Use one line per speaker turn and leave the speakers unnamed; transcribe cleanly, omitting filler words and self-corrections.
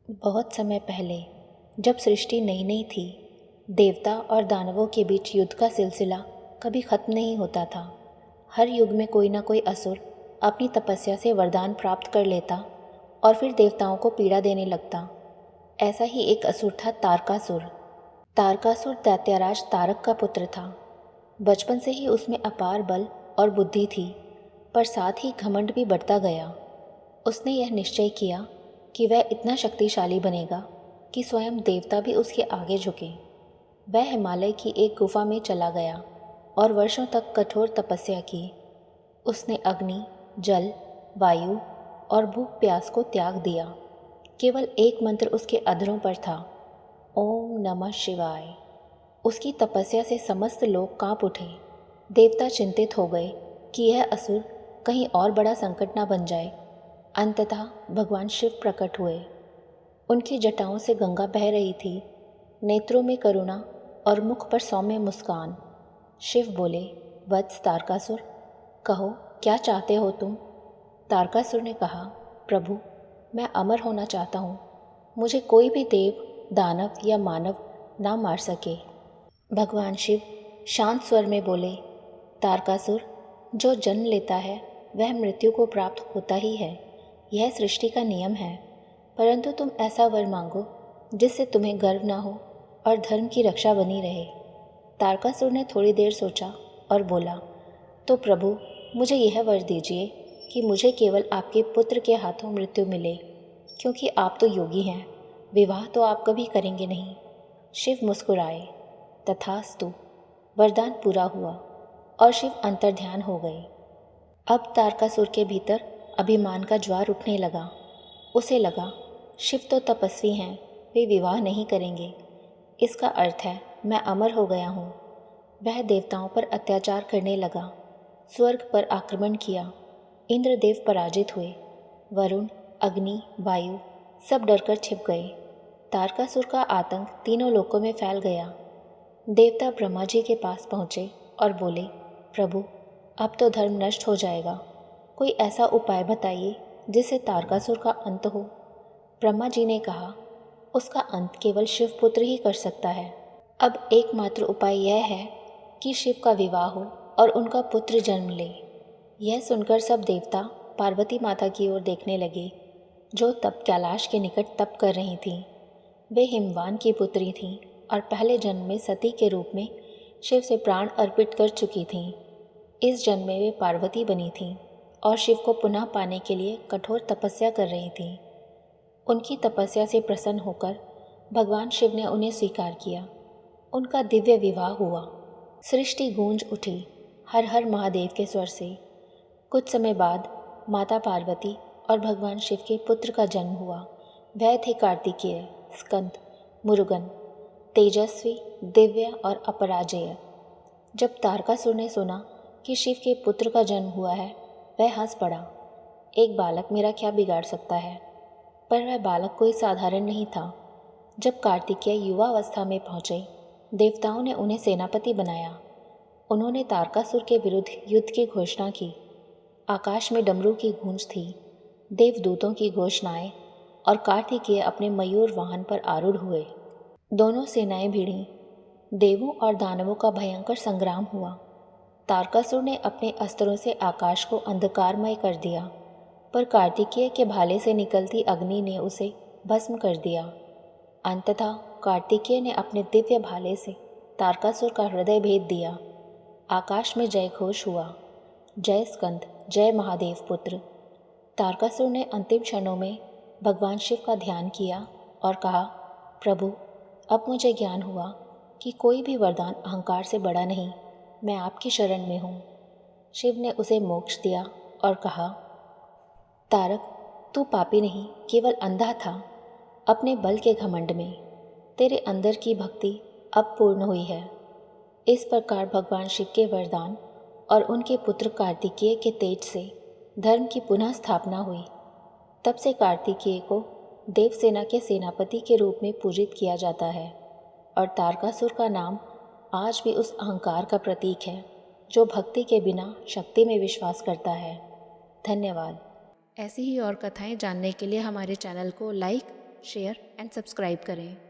बहुत समय पहले, जब सृष्टि नई नई थी, देवता और दानवों के बीच युद्ध का सिलसिला कभी खत्म नहीं होता था। हर युग में कोई ना कोई असुर अपनी तपस्या से वरदान प्राप्त कर लेता और फिर देवताओं को पीड़ा देने लगता। ऐसा ही एक असुर था तारकासुर। तारकासुर दैत्यराज तारक का पुत्र था। बचपन से ही उसमें अपार बल और बुद्धि थी, पर साथ ही घमंड भी बढ़ता गया। उसने यह निश्चय किया कि वह इतना शक्तिशाली बनेगा कि स्वयं देवता भी उसके आगे झुके। वह हिमालय की एक गुफा में चला गया और वर्षों तक कठोर तपस्या की। उसने अग्नि, जल, वायु और भूख प्यास को त्याग दिया। केवल एक मंत्र उसके अधरों पर था, ओम नमः शिवाय। उसकी तपस्या से समस्त लोग कांप उठे। देवता चिंतित हो गए कि यह असुर कहीं और बड़ा संकट न बन जाए। अंततः भगवान शिव प्रकट हुए। उनकी जटाओं से गंगा बह रही थी, नेत्रों में करुणा और मुख पर सौम्य मुस्कान। शिव बोले, वत्स तारकासुर, कहो क्या चाहते हो तुम। तारकासुर ने कहा, प्रभु, मैं अमर होना चाहता हूँ। मुझे कोई भी देव, दानव या मानव ना मार सके। भगवान शिव शांत स्वर में बोले, तारकासुर, जो जन्म लेता है वह मृत्यु को प्राप्त होता ही है। यह सृष्टि का नियम है, परंतु तुम ऐसा वर मांगो जिससे तुम्हें गर्व ना हो और धर्म की रक्षा बनी रहे। तारकासुर ने थोड़ी देर सोचा और बोला, तो प्रभु, मुझे यह वर दीजिए कि मुझे केवल आपके पुत्र के हाथों मृत्यु मिले, क्योंकि आप तो योगी हैं, विवाह तो आप कभी करेंगे नहीं। शिव मुस्कुराए। तथास्तु। वरदान पूरा हुआ और शिव अंतर्ध्यान हो गए। अब तारकासुर के भीतर अभिमान का ज्वार उठने लगा। उसे लगा, शिव तो तपस्वी हैं, वे विवाह नहीं करेंगे। इसका अर्थ है मैं अमर हो गया हूँ। वह देवताओं पर अत्याचार करने लगा, स्वर्ग पर आक्रमण किया। इंद्रदेव पराजित हुए। वरुण, अग्नि, वायु सब डरकर छिप गए। तारकासुर का आतंक तीनों लोकों में फैल गया। देवता ब्रह्मा जी के पास पहुँचे और बोले, प्रभु, अब तो धर्म नष्ट हो जाएगा। कोई ऐसा उपाय बताइए जिससे तारकासुर का अंत हो। ब्रह्मा जी ने कहा, उसका अंत केवल शिवपुत्र ही कर सकता है। अब एकमात्र उपाय यह है कि शिव का विवाह हो और उनका पुत्र जन्म ले। यह सुनकर सब देवता पार्वती माता की ओर देखने लगे, जो तब कैलाश के निकट तप कर रही थीं। वे हिमवान की पुत्री थीं और पहले जन्म में सती के रूप में शिव से प्राण अर्पित कर चुकी थीं। इस जन्म में वे पार्वती बनी थीं और शिव को पुनः पाने के लिए कठोर तपस्या कर रही थीं। उनकी तपस्या से प्रसन्न होकर भगवान शिव ने उन्हें स्वीकार किया। उनका दिव्य विवाह हुआ। सृष्टि गूंज उठी हर हर महादेव के स्वर से। कुछ समय बाद माता पार्वती और भगवान शिव के पुत्र का जन्म हुआ। वह थे कार्तिकेय, स्कंद, मुरुगन, तेजस्वी, दिव्य और अपराजेय। जब तारकासुर ने सुना कि शिव के पुत्र का जन्म हुआ है, वह हंस पड़ा। एक बालक मेरा क्या बिगाड़ सकता है। पर वह बालक कोई साधारण नहीं था। जब कार्तिकेय युवावस्था में पहुँचे, देवताओं ने उन्हें सेनापति बनाया। उन्होंने तारकासुर के विरुद्ध युद्ध की घोषणा की। आकाश में डमरू की गूंज थी, देवदूतों की घोषणाएं, और कार्तिकेय अपने मयूर वाहन पर आरूढ़ हुए। दोनों सेनाएं भिड़ी। देवों और दानवों का भयंकर संग्राम हुआ। तारकासुर ने अपने अस्त्रों से आकाश को अंधकारमय कर दिया, पर कार्तिकेय के भाले से निकलती अग्नि ने उसे भस्म कर दिया। अंततः कार्तिकेय ने अपने दिव्य भाले से तारकासुर का हृदय भेद दिया। आकाश में जय घोष हुआ, जय स्कंद, जय महादेव पुत्र। तारकासुर ने अंतिम क्षणों में भगवान शिव का ध्यान किया और कहा, प्रभु, अब मुझे ज्ञान हुआ कि कोई भी वरदान अहंकार से बड़ा नहीं। मैं आपकी शरण में हूँ। शिव ने उसे मोक्ष दिया और कहा, तारक, तू पापी नहीं, केवल अंधा था अपने बल के घमंड में। तेरे अंदर की भक्ति अब पूर्ण हुई है। इस प्रकार भगवान शिव के वरदान और उनके पुत्र कार्तिकेय के तेज से धर्म की पुनः स्थापना हुई। तब से कार्तिकेय को देवसेना के सेनापति के रूप में पूजित किया जाता है और तारकासुर का नाम आज भी उस अहंकार का प्रतीक है जो भक्ति के बिना शक्ति में विश्वास करता है। धन्यवाद। ऐसी ही और कथाएं जानने के लिए हमारे चैनल को लाइक, शेयर एंड सब्सक्राइब करें।